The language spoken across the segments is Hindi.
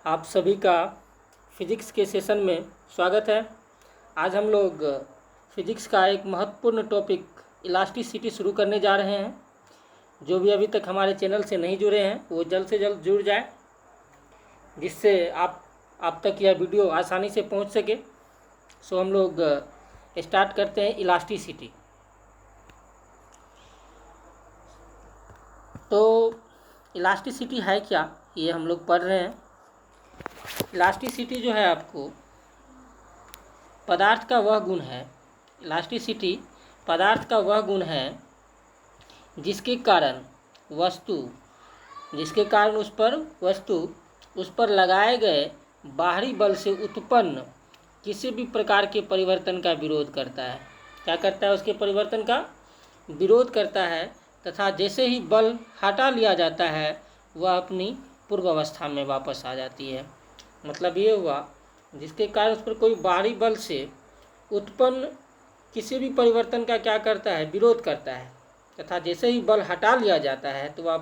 आप सभी का फिजिक्स के सेशन में स्वागत है। आज हम लोग फिजिक्स का एक महत्वपूर्ण टॉपिक इलास्टिसिटी शुरू करने जा रहे हैं। जो भी अभी तक हमारे चैनल से नहीं जुड़े हैं वो जल्द से जल्द जुड़ जाए, जिससे आप तक यह वीडियो आसानी से पहुंच सके। सो हम लोग स्टार्ट करते हैं इलास्टिसिटी। तो इलास्टिसिटी है क्या, ये हम लोग पढ़ रहे हैं। इलास्टिसिटी जो है आपको पदार्थ का वह गुण है, इलास्टिसिटी पदार्थ का वह गुण है जिसके कारण वस्तु उस पर लगाए गए बाहरी बल से उत्पन्न किसी भी प्रकार के परिवर्तन का विरोध करता है। क्या करता है? उसके परिवर्तन का विरोध करता है, तथा जैसे ही बल हटा लिया जाता है वह अपनी पूर्व अवस्था में वापस आ जाती है। मतलब ये हुआ, जिसके कारण उस पर कोई बाहरी बल से उत्पन्न किसी भी परिवर्तन का क्या करता है? विरोध करता है, तथा जैसे ही बल हटा लिया जाता है तो वह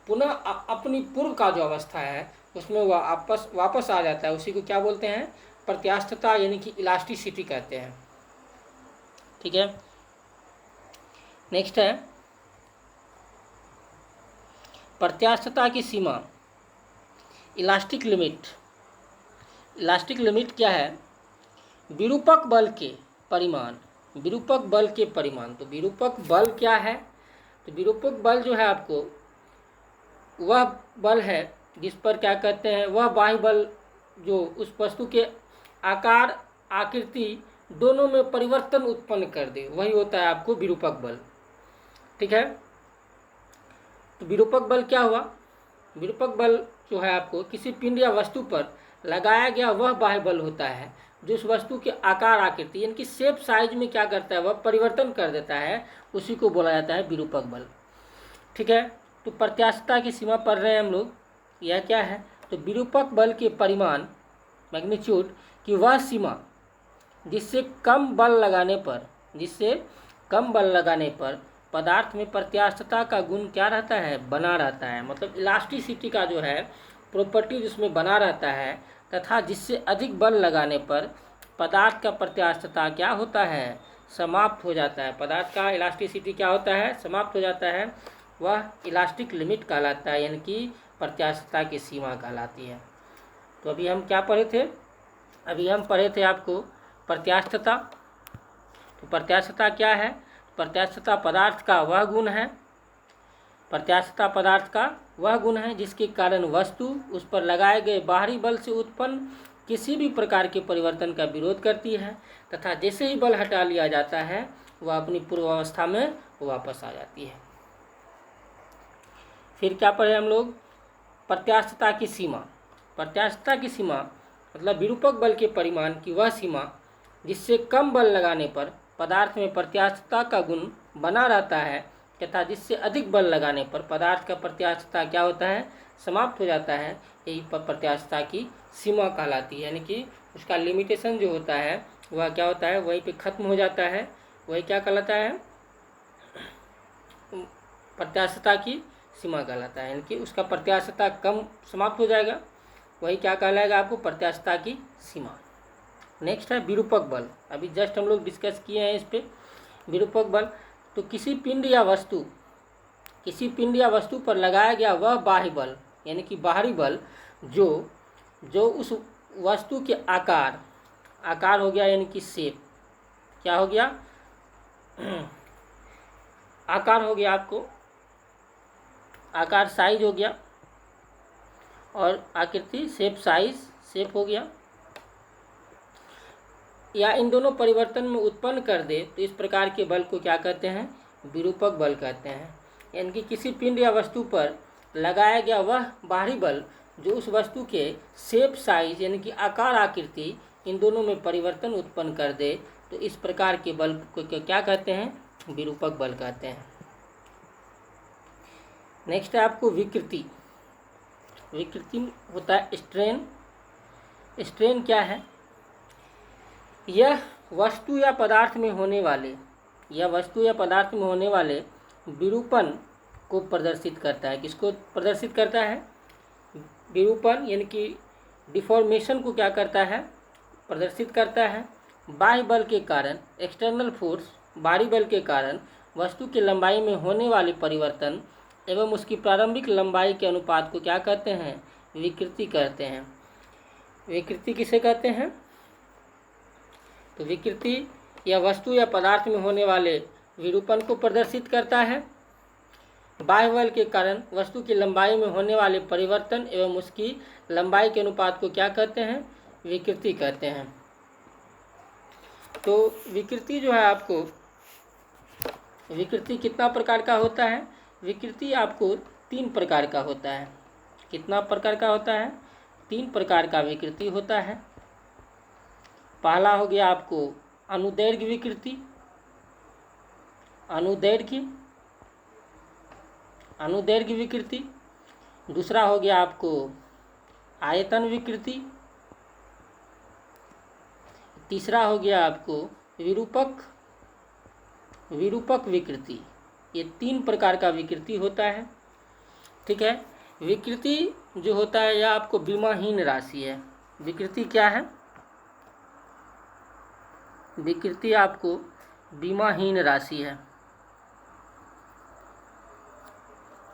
पुनः अपनी पूर्व का जो अवस्था है उसमें वह वापस आ जाता है। उसी को क्या बोलते हैं? प्रत्यास्थता, यानी कि इलास्टिसिटी कहते हैं। ठीक है, नेक्स्ट है प्रत्यास्थता की सीमा, इलास्टिक लिमिट। इलास्टिक लिमिट क्या है? विरूपक बल के परिमाण। विरूपक बल के परिमाण, तो विरूपक बल क्या है? तो विरूपक बल जो है आपको वह बल है जिस पर क्या कहते हैं, वह बाह्य बल जो उस वस्तु के आकार आकृति दोनों में परिवर्तन उत्पन्न कर दे, वही होता है आपको विरूपक बल। ठीक है, तो विरूपक बल क्या हुआ? विरूपक बल जो है आपको किसी पिंड या वस्तु पर लगाया गया वह बाह्य बल होता है जो उस वस्तु के आकार आकृति यानी कि शेप साइज में क्या करता है, वह परिवर्तन कर देता है। उसी को बोला जाता है विरूपक बल। ठीक है, तो प्रत्यास्थता की सीमा पढ़ रहे हैं हम लोग। यह क्या है? तो विरूपक बल के परिमाण, मैग्नीट्यूड की वह सीमा जिससे कम बल लगाने पर पदार्थ में प्रत्यास्थता का गुण क्या रहता है? बना रहता है। मतलब इलास्टिसिटी का जो है प्रॉपर्टी जिसमें बना रहता है, तथा जिससे अधिक बल लगाने पर पदार्थ का प्रत्यास्थता क्या होता है? समाप्त हो जाता है। पदार्थ का इलास्टिसिटी क्या होता है? समाप्त हो जाता है। वह इलास्टिक लिमिट कहलाता है, यानी कि प्रत्यास्थता की सीमा कहलाती है। तो अभी हम क्या पढ़े थे? अभी हम पढ़े थे आपको प्रत्यास्थता। तो प्रत्यास्थता क्या है? प्रत्यास्थता पदार्थ का वह गुण है, प्रत्यास्थता पदार्थ का वह गुण है जिसके कारण वस्तु उस पर लगाए गए बाहरी बल से उत्पन्न किसी भी प्रकार के परिवर्तन का विरोध करती है, तथा जैसे ही बल हटा लिया जाता है वह अपनी पूर्व अवस्था में वापस आ जाती है। फिर क्या पढ़े हम लोग? प्रत्यास्थता की सीमा। प्रत्यास्थता की सीमा मतलब विरूपक बल के परिमाण की वह सीमा जिससे कम बल लगाने पर पदार्थ में प्रत्यास्थता का गुण बना रहता है, तथा जिससे अधिक बल लगाने पर पदार्थ का प्रत्यास्थता क्या होता है? समाप्त हो जाता है। यही प्रत्यास्थता की सीमा कहलाती है, यानी कि उसका लिमिटेशन जो होता है वह क्या होता है? वहीं पे खत्म हो जाता है। वही क्या कहलाता है? प्रत्यास्थता की सीमा कहलाता है, यानी कि उसका प्रत्यास्थता कम समाप्त हो जाएगा, वही क्या कहलाएगा आपको? प्रत्यास्थता की सीमा। नेक्स्ट है विरूपक बल। अभी जस्ट हम लोग डिस्कस किए हैं इस पे विरूपक बल। तो किसी पिंड या वस्तु पर लगाया गया वह बाह्य बल, यानी कि बाहरी बल जो उस वस्तु के आकार हो गया, यानी कि शेप क्या हो गया? आकार हो गया, आपको आकार साइज हो गया, और आकृति शेप हो गया, या इन दोनों परिवर्तन में उत्पन्न कर दे, तो इस प्रकार के बल को क्या कहते हैं? विरूपक बल कहते हैं। यानी कि किसी पिंड या वस्तु पर लगाया गया वह बाहरी बल जो उस वस्तु के शेप साइज यानी कि आकार आकृति इन दोनों में परिवर्तन उत्पन्न कर दे, तो इस प्रकार के बल को क्या कहते हैं? विरूपक बल कहते हैं। नेक्स्ट है आपको विकृति। विकृति होता है स्ट्रेन। स्ट्रेन क्या है? यह वस्तु या पदार्थ में होने वाले विरूपण को प्रदर्शित करता है। किसको प्रदर्शित करता है? विरूपण, यानी कि डिफॉर्मेशन को क्या करता है, प्रदर्शित करता है। बाह्य बल के कारण, एक्सटर्नल फोर्स, बाहरी बल के कारण वस्तु की लंबाई में होने वाले परिवर्तन एवं उसकी प्रारंभिक लंबाई के अनुपात को क्या कहते हैं, विकृति कहते हैं। विकृति किसे कहते हैं, तो विकृति या वस्तु या पदार्थ में होने वाले विरूपण को प्रदर्शित करता है। बाह्य बल के कारण वस्तु की लंबाई में होने वाले परिवर्तन एवं उसकी लंबाई के अनुपात को क्या कहते हैं, विकृति कहते हैं। तो विकृति जो है आपको, विकृति कितना प्रकार का होता है, विकृति आपको 3 प्रकार का होता है। कितना प्रकार का होता है, 3 प्रकार का विकृति होता है। पहला हो गया आपको अनुदैर्घ्य विकृति, अनुदैर्घ्य विकृति। दूसरा हो गया आपको आयतन विकृति। तीसरा हो गया आपको विरूपक विकृति। ये 3 प्रकार का विकृति होता है। ठीक है, विकृति जो होता है यह आपको विमाहीन राशि है। विकृति क्या है, विकृति आपको विमाहीन राशि है।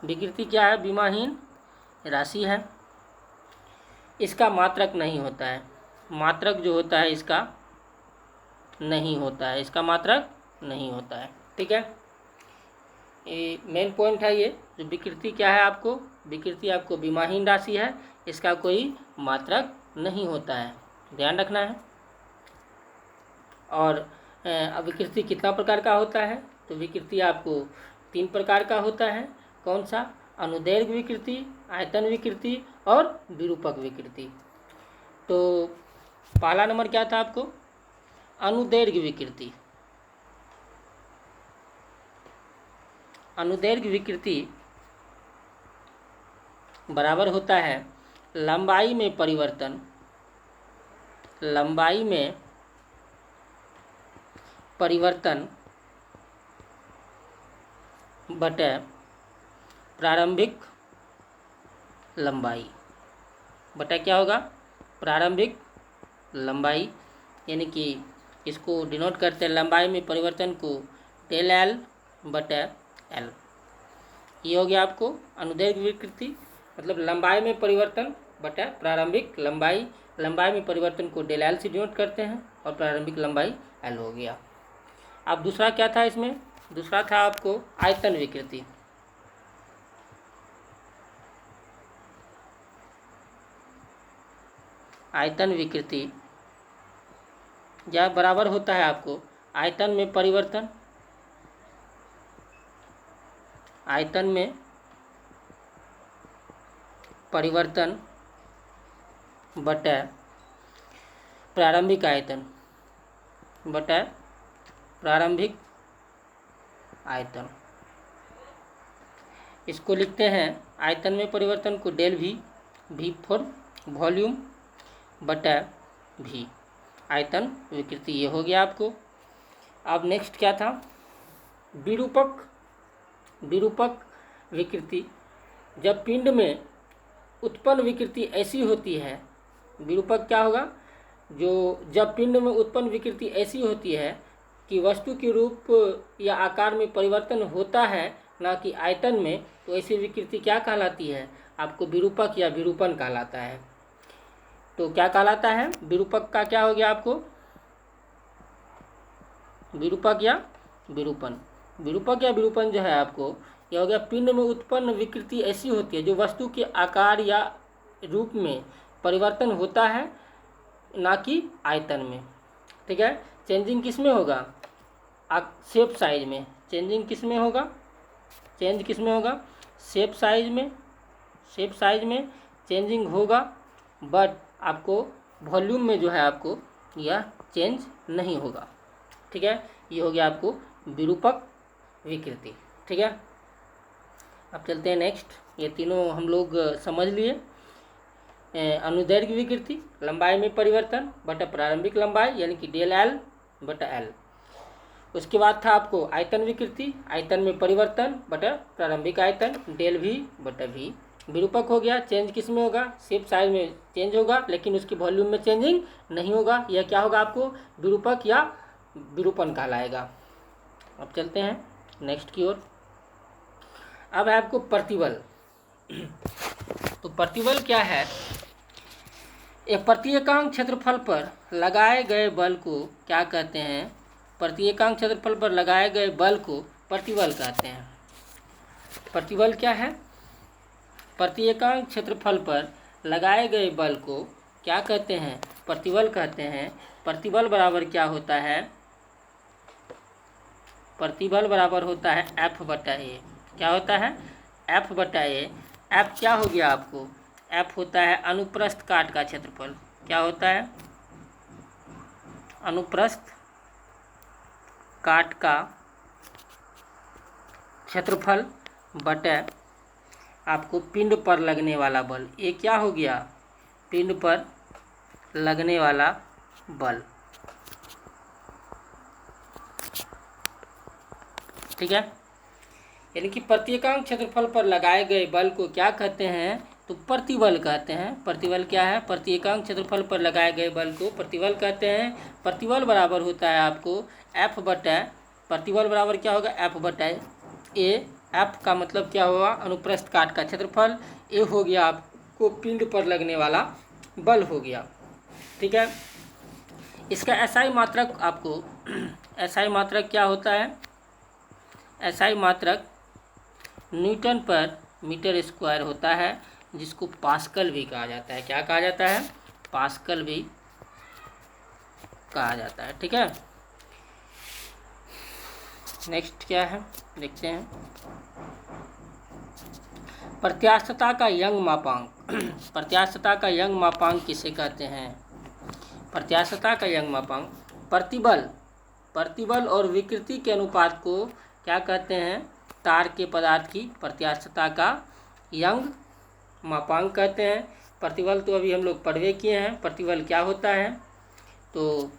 विकृति क्या है, विमाहीन राशि है। इसका मात्रक नहीं होता है, मात्रक जो होता है इसका नहीं होता है, इसका मात्रक नहीं होता है। ठीक है, ये मेन पॉइंट है। ये जो विकृति क्या है आपको, विकृति आपको विमाहीन राशि है, इसका कोई मात्रक नहीं होता है, ध्यान रखना है। और विकृति कितना प्रकार का होता है, तो विकृति आपको 3 प्रकार का होता है। कौन सा, अनुदैर्घ्य विकृति, आयतन विकृति और विरूपक विकृति। तो पहला नंबर क्या था आपको, अनुदैर्घ्य विकृति। अनुदैर्घ्य विकृति बराबर होता है लंबाई में परिवर्तन, लंबाई में परिवर्तन बटे प्रारंभिक लंबाई, बटा क्या होगा, प्रारंभिक लंबाई। यानी कि इसको डिनोट करते हैं लंबाई में परिवर्तन को डेल एल बटा एल। ये हो गया आपको अनुदैर्घ्य विकृति, मतलब लंबाई में परिवर्तन बटा प्रारंभिक लंबाई। लंबाई में परिवर्तन को डेल एल से डिनोट करते हैं और प्रारंभिक लंबाई एल हो गया। अब दूसरा क्या था इसमें, दूसरा था आपको आयतन विकृति। आयतन विकृति यह बराबर होता है आपको आयतन में परिवर्तन, आयतन में परिवर्तन बटा प्रारंभिक आयतन, बटा प्रारंभिक आयतन। इसको लिखते हैं आयतन में परिवर्तन को डेल वी फॉर वॉल्यूम बटा भी, आयतन विकृति। ये हो गया आपको। अब नेक्स्ट क्या था, विरूपक विकृति। जब पिंड में उत्पन्न विकृति ऐसी होती है, विरूपक क्या होगा, जो जब पिंड में उत्पन्न विकृति ऐसी होती है कि वस्तु के रूप या आकार में परिवर्तन होता है ना कि आयतन में, तो ऐसी विकृति क्या कहलाती है, आपको विरूपक या विरूपण कहलाता है। तो क्या कहलाता है, विरूपक का क्या हो गया आपको, विरूपक या विरूपण। विरूपक या विरूपण जो है आपको यह हो गया पिंड में उत्पन्न विकृति ऐसी होती है जो वस्तु के आकार या रूप में परिवर्तन होता है ना कि आयतन में। ठीक है, चेंजिंग किस में होगा, शेप साइज में। चेंजिंग किस में होगा, चेंज किस में होगा, शेप साइज में, शेप साइज में चेंजिंग होगा, बट आपको वॉल्यूम में जो है आपको यह चेंज नहीं होगा। ठीक है, ये हो गया आपको विरूपक विकृति। ठीक है, अब चलते हैं नेक्स्ट। ये तीनों हम लोग समझ लिए। अनुदैर्घ्य विकृति, लंबाई में परिवर्तन बटा प्रारंभिक लंबाई यानी कि डेल एल बटा एल। उसके बाद था आपको आयतन विकृति, आयतन में परिवर्तन बटा प्रारंभिक आयतन डेल वी बटा वी। विरूपक हो गया, चेंज किस में होगा, शेप साइज में चेंज होगा, लेकिन उसकी वॉल्यूम में चेंजिंग नहीं होगा। यह क्या होगा, आपको विरूपक या विरूपण कहलाएगा। अब चलते हैं नेक्स्ट की ओर। अब है आपको प्रतिबल। तो प्रतिबल क्या है, एक प्रत्येकांक क्षेत्रफल पर लगाए गए बल को क्या कहते हैं, प्रत्येकांक क्षेत्रफल पर लगाए गए बल को प्रतिबल कहते हैं। प्रतिबल क्या है, प्रत्येकांक क्षेत्रफल पर लगाए गए बल को क्या कहते हैं, प्रतिबल कहते हैं। प्रतिबल बराबर क्या होता है, प्रतिबल बराबर होता है F/A। क्या होता है, F/A। F क्या हो गया आपको, F होता है अनुप्रस्थ काट का क्षेत्रफल। क्या होता है, अनुप्रस्थ काट का क्षेत्रफल बटा आपको पिंड पर लगने वाला बल। ये क्या हो गया, पिंड पर लगने वाला बल। ठीक है, यानी कि प्रत्येकांक क्षेत्रफल पर लगाए गए बल को क्या कहते हैं, तो प्रतिबल कहते हैं। प्रतिबल क्या है, प्रत्येकांक क्षेत्रफल पर लगाए गए बल को प्रतिबल कहते हैं। प्रतिबल बराबर होता है आपको F/, प्रतिबल बराबर क्या होगा, F/A। F का मतलब क्या हुआ, अनुप्रस्थ काट का क्षेत्रफल। A हो गया आपको पिंड पर लगने वाला बल हो गया। ठीक है, इसका SI मात्रक आपको SI मात्रक क्या होता है, SI मात्रक न्यूटन पर मीटर स्क्वायर होता है, जिसको पास्कल भी कहा जाता है। क्या कहा जाता है, पास्कल भी कहा जाता है। ठीक है, नेक्स्ट क्या है देखते हैं, प्रत्यास्थता का यंग मापांक। प्रत्यास्थता का यंग मापांक किसे कहते हैं, प्रत्यास्थता का यंग मापांक प्रतिबल और विकृति के अनुपात को क्या कहते हैं, तार के पदार्थ की प्रत्यास्थता का यंग मापांक कहते हैं। प्रतिबल तो अभी हम लोग पढ़वे किए हैं, प्रतिबल क्या होता है, तो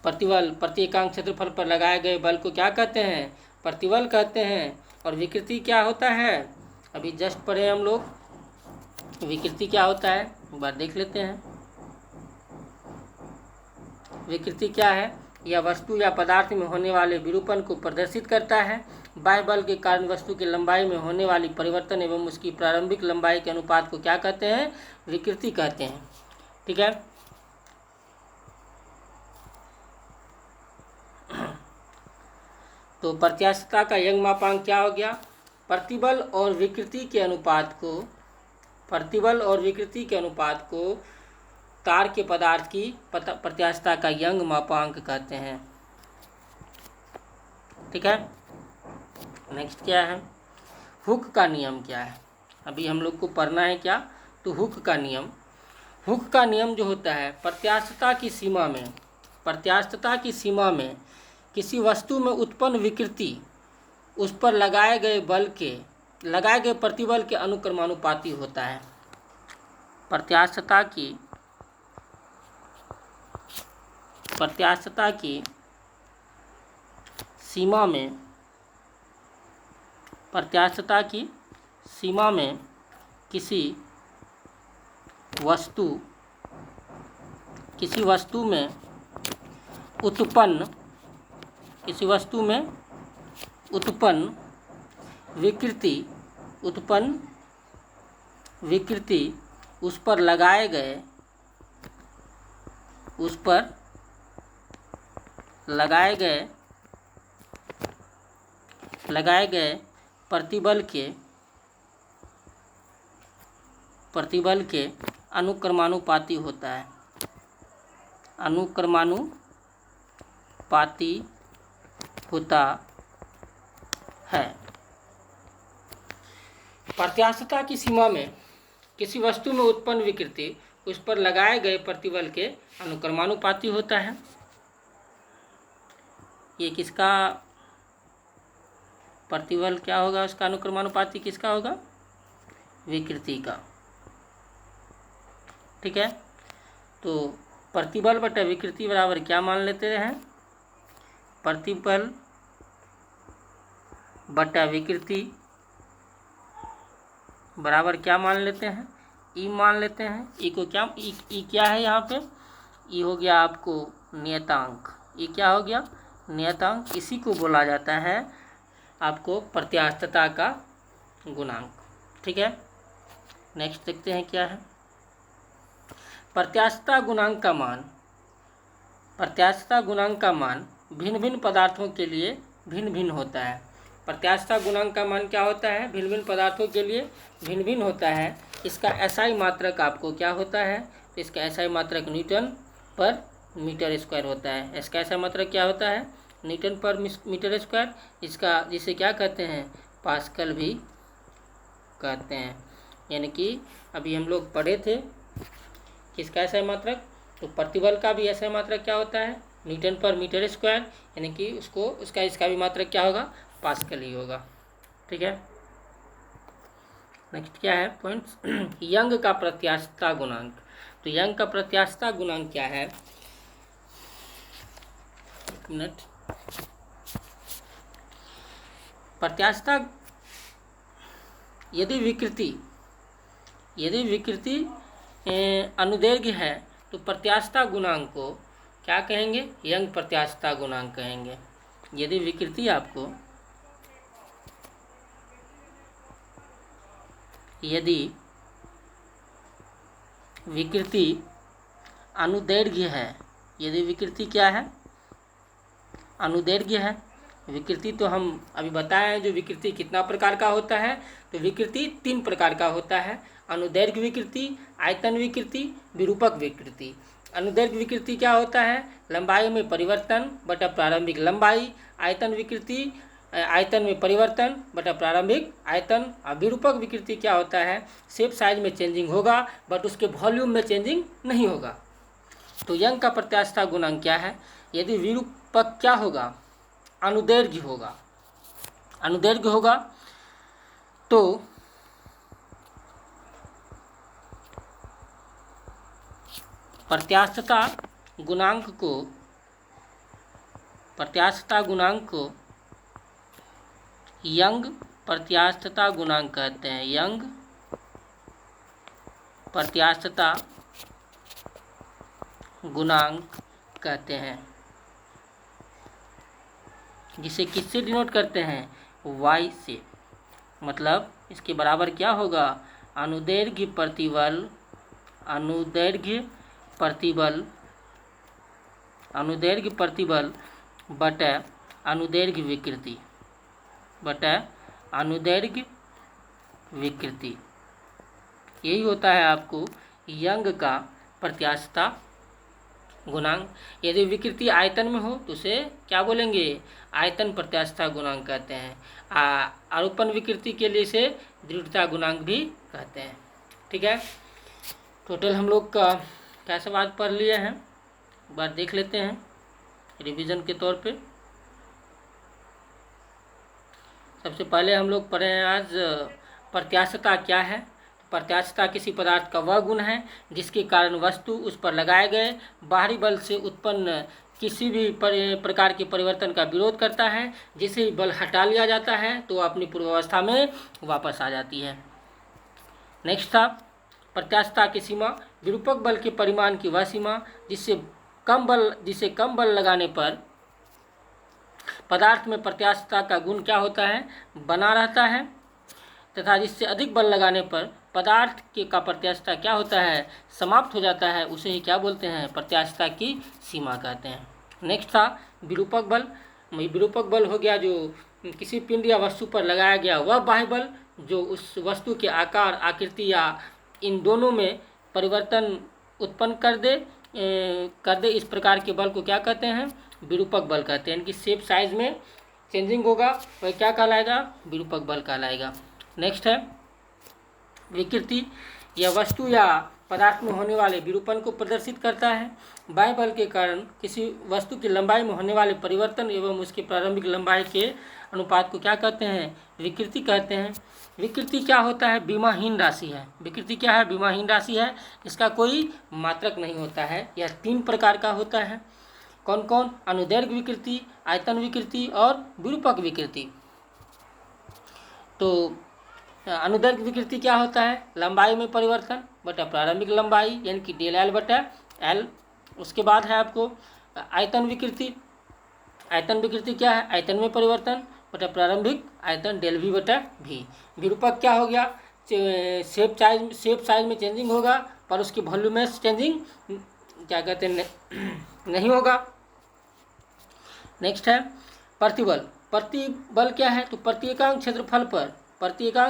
प्रतिबल प्रत्येकांक क्षेत्रफल पर लगाए गए बल को क्या कहते हैं, प्रतिबल कहते हैं। और विकृति क्या होता है, अभी जस्ट पढ़े हम लोग, विकृति क्या होता है एक बार देख लेते हैं। विकृति क्या है, यह वस्तु या पदार्थ में होने वाले विरूपण को प्रदर्शित करता है। बाह्य बल के कारण वस्तु की लंबाई में होने वाली परिवर्तन एवं उसकी प्रारंभिक लंबाई के अनुपात को क्या कहते हैं, विकृति कहते हैं। ठीक है, तो प्रत्यास्थता का यंग मापांक क्या हो गया, प्रतिबल और विकृति के अनुपात को, प्रतिबल और विकृति के अनुपात को तार के पदार्थ की प्रत्यास्थता का यंग मापांक कहते हैं। ठीक है, नेक्स्ट क्या है, हुक का नियम क्या है, अभी हम लोग को पढ़ना है क्या, तो हुक का नियम। हुक का नियम जो होता है, प्रत्यास्थता की सीमा में, प्रत्यास्थता की सीमा में किसी वस्तु में उत्पन्न विकृति उस पर लगाए गए प्रतिबल के अनुक्रमानुपाती होता है। प्रत्यास्थता की सीमा में, प्रत्यास्थता की सीमा में किसी वस्तु में उत्पन्न विकृति उस पर लगाए गए प्रतिबल के अनुक्रमानुपाती होता है, अनुक्रमानुपाती होता है। प्रत्यास्थता की सीमा में किसी वस्तु में उत्पन्न विकृति उस पर लगाए गए प्रतिबल के अनुक्रमानुपाती होता है। ये किसका प्रतिबल क्या होगा, उसका अनुक्रमानुपाती किसका होगा, विकृति का। ठीक है, तो प्रतिबल बटा विकृति बराबर क्या मान लेते हैं, प्रतिबल बटा विकृति बराबर क्या मान लेते हैं, ई मान लेते हैं। ई को क्या, ई क्या है यहाँ पे, ई हो गया आपको नियतांक। ई क्या हो गया, नियतांक। इसी को बोला जाता है आपको प्रत्यास्थता का गुणांक। ठीक है, नेक्स्ट देखते हैं क्या है। प्रत्यास्थता गुणांक का मान, प्रत्यास्थता गुणांक का मान भिन्न भिन्न पदार्थों के लिए भिन्न भिन्न होता है। प्रत्यास्थता गुणांक का मान क्या होता है, भिन्न भिन्न पदार्थों के लिए भिन्न भिन्न होता है। इसका एसआई मात्रक आपको क्या होता है, तो इसका एसआई मात्रक न्यूटन पर मीटर स्क्वायर होता है। इसका एसआई मात्रक क्या होता है, न्यूटन पर मीटर स्क्वायर। इसका जिसे क्या कहते हैं, पास्कल भी कहते हैं। यानी कि अभी हम लोग पढ़े थे किसका एसआई मात्रक, तो प्रतिबल का भी एसआई मात्रक क्या होता है, न्यूटन पर मीटर स्क्वायर। यानी कि उसका इसका भी मात्रक क्या होगा, पास्कल ही होगा। ठीक है, नेक्स्ट क्या है पॉइंट्स। यंग का प्रत्यास्थता गुणांक, तो यंग का प्रत्यास्थता गुणांक क्या है, एक मिनट। प्रत्यास्थता, यदि विकृति अनुदैर्घ्य है तो प्रत्यास्थता गुणांक को क्या कहेंगे, यंग प्रत्यास्थता गुणांक कहेंगे। यदि विकृति आपको, यदि विकृति अनुदैर्घ्य है, यदि विकृति क्या है, अनुदैर्घ्य है। विकृति तो हम अभी बताए हैं जो विकृति कितना प्रकार का होता है, तो विकृति 3 प्रकार का होता है। अनुदैर्घ्य विकृति, आयतन विकृति, विरूपक विकृति। अनुदैर्घ्य विकृति क्या होता है, लंबाई में परिवर्तन बटा प्रारंभिक लंबाई। आयतन विकृति आयतन में परिवर्तन बटा प्रारंभिक आयतन। और विरूपक विकृति क्या होता है, शेप साइज में चेंजिंग होगा बट उसके वॉल्यूम में चेंजिंग नहीं होगा। तो यंग का प्रत्यास्थता गुणांक क्या है, यदि विरूपक क्या होगा, अनुदैर्घ्य होगा, अनुदैर्घ्य होगा तो प्रत्यास्थता गुणांक को यंग प्रत्यास्थता गुणांक कहते हैं। यंग प्रत्यास्थता गुणांक कहते हैं, जिसे किससे डिनोट करते हैं, y से। मतलब इसके बराबर क्या होगा, अनुदैर्घ्य प्रतिबल, अनुदैर्घ्य प्रतिबल बटा अनुदैर्घ्य विकृति, बटा अनुदैर्घ्य विकृति। यही होता है आपको यंग का प्रत्यास्थता गुणांक। यदि विकृति आयतन में हो तो उसे क्या बोलेंगे, आयतन प्रत्यास्थता गुणांक कहते हैं। आरोपण विकृति के लिए इसे दृढ़ता गुणांक भी कहते हैं। ठीक है, टोटल हम लोग का क्या सब आज पढ़ लिए हैं, एक बार देख लेते हैं रिवीजन के तौर पे। सबसे पहले हम लोग पढ़े हैं आज प्रत्यास्थता क्या है। प्रत्यास्थता किसी पदार्थ का वह गुण है जिसके कारण वस्तु उस पर लगाए गए बाहरी बल से उत्पन्न किसी भी प्रकार के परिवर्तन का विरोध करता है। जिसे बल हटा लिया जाता है तो अपनी पूर्वावस्था में वापस आ जाती है। नेक्स्ट था प्रत्यास्थता की सीमा, विरूपक बल के परिमाण की वह सीमा जिसे कम बल लगाने पर पदार्थ में प्रत्यास्थता का गुण क्या होता है, बना रहता है, तथा जिससे अधिक बल लगाने पर पदार्थ का प्रत्यास्थता क्या होता है, समाप्त हो जाता है। उसे ही क्या बोलते हैं, प्रत्यास्थता की सीमा कहते हैं। नेक्स्ट था विरूपक बल। विरूपक बल हो गया जो किसी पिंड या वस्तु पर लगाया गया वह बाह्य बल जो उस वस्तु के आकार, आकृति या इन दोनों में परिवर्तन उत्पन्न कर दे। इस प्रकार के बल को क्या कहते हैं, विरूपक बल कहते हैं। इनकी शेप साइज में चेंजिंग होगा वह क्या कहलाएगा, विरूपक बल कहलाएगा। नेक्स्ट है विकृति, यह वस्तु या पदार्थ में होने वाले विरूपण को प्रदर्शित करता है। बाह्य बल के कारण किसी वस्तु की लंबाई में होने वाले परिवर्तन एवं उसकी प्रारंभिक लंबाई के अनुपात को क्या कहते हैं, विकृति कहते हैं। विकृति क्या होता है, विमाहीन राशि है। विकृति क्या है, विमाहीन राशि है, इसका कोई मात्रक नहीं होता है। यह 3 प्रकार का होता है। कौन कौन, अनुदैर्घ्य विकृति, आयतन विकृति और विरूपक विकृति। तो अनुदैर्घ्य विकृति क्या होता है? लंबाई में परिवर्तन बटा प्रारंभिक लंबाई यानी कि डेल एल बटा एल। उसके बाद है आपको आयतन विकृति। आयतन विकृति क्या है? आयतन में परिवर्तन बटा प्रारंभिक आयतन डेल वी बटा वी। विरूपक क्या हो गया? शेप साइज में चेंजिंग होगा पर उसकी वॉल्यूम में चेंजिंग क्या कहते हैं नहीं होगा। नेक्स्ट है प्रतिबल। प्रतिबल क्या है? तो प्रत्येकांक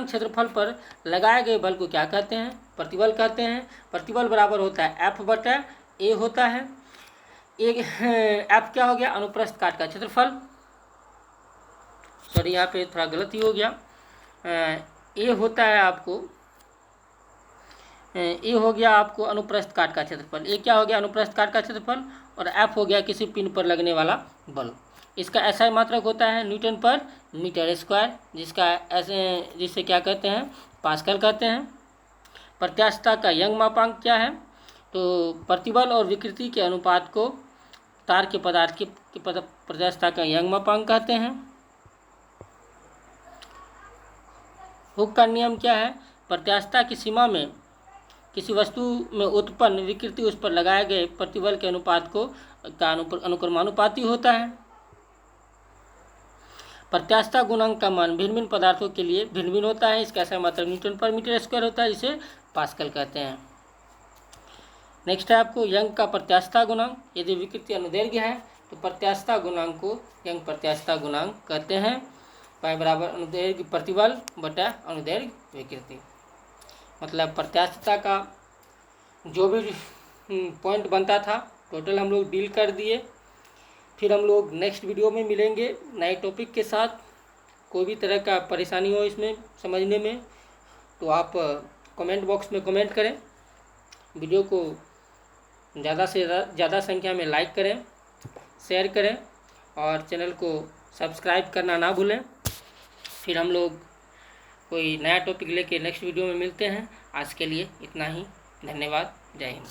क्षेत्रफल पर लगाए गए बल को क्या कहते हैं? प्रतिबल कहते हैं। प्रतिबल बराबर होता है एफ बटा ए होता है। एक एफ क्या हो गया? अनुप्रस्थ काट का क्षेत्रफल। सॉरी यहाँ पे थोड़ा गलती हो गया। ए होता है आपको ए हो गया आपको अनुप्रस्थ काट का क्षेत्रफल। ए क्या हो गया? अनुप्रस्थ काट का क्षेत्रफल। और एफ हो गया किसी पिन पर लगने वाला बल। इसका एसआई मात्रक होता है न्यूटन पर मीटर स्क्वायर, जिसे क्या कहते हैं? पास्कल कहते हैं। प्रत्यास्थता का यंग मापांक क्या है? तो प्रतिबल और विकृति के अनुपात को तार के पदार्थ की प्रत्यास्थता का यंग मापांक कहते हैं। हुक का नियम क्या है? प्रत्यास्थता की सीमा में किसी वस्तु में उत्पन्न विकृति उस पर लगाए गए प्रतिबल के अनुपात का अनुक्रमानुपाती होता है। प्रत्यास्थता गुणांक का मान भिन्न भिन्न पदार्थों के लिए भिन्न भिन्न होता है। इसका सही मात्रक न्यूटन पर मीटर स्क्वायर होता है, जिसे पास्कल कहते हैं। नेक्स्ट है आपको यंग का प्रत्यास्थता गुणांक। यदि विकृति अनुदैर्घ्य है तो प्रत्यास्थता गुणांक को यंग प्रत्यास्थता गुणांक कहते हैं। पाई बराबर अनुदैर्घ्य प्रतिबल बटा अनुदैर्घ्य विकृति। मतलब प्रत्यास्थता का जो भी पॉइंट बनता था टोटल हम लोग डील कर दिए। फिर हम लोग नेक्स्ट वीडियो में मिलेंगे नए टॉपिक के साथ। कोई भी तरह का परेशानी हो इसमें समझने में तो आप कमेंट बॉक्स में कमेंट करें। वीडियो को ज़्यादा से ज़्यादा संख्या में लाइक करें, शेयर करें और चैनल को सब्सक्राइब करना ना भूलें। फिर हम लोग कोई नया टॉपिक लेके नेक्स्ट वीडियो में मिलते हैं। आज के लिए इतना ही। धन्यवाद। जय हिंद।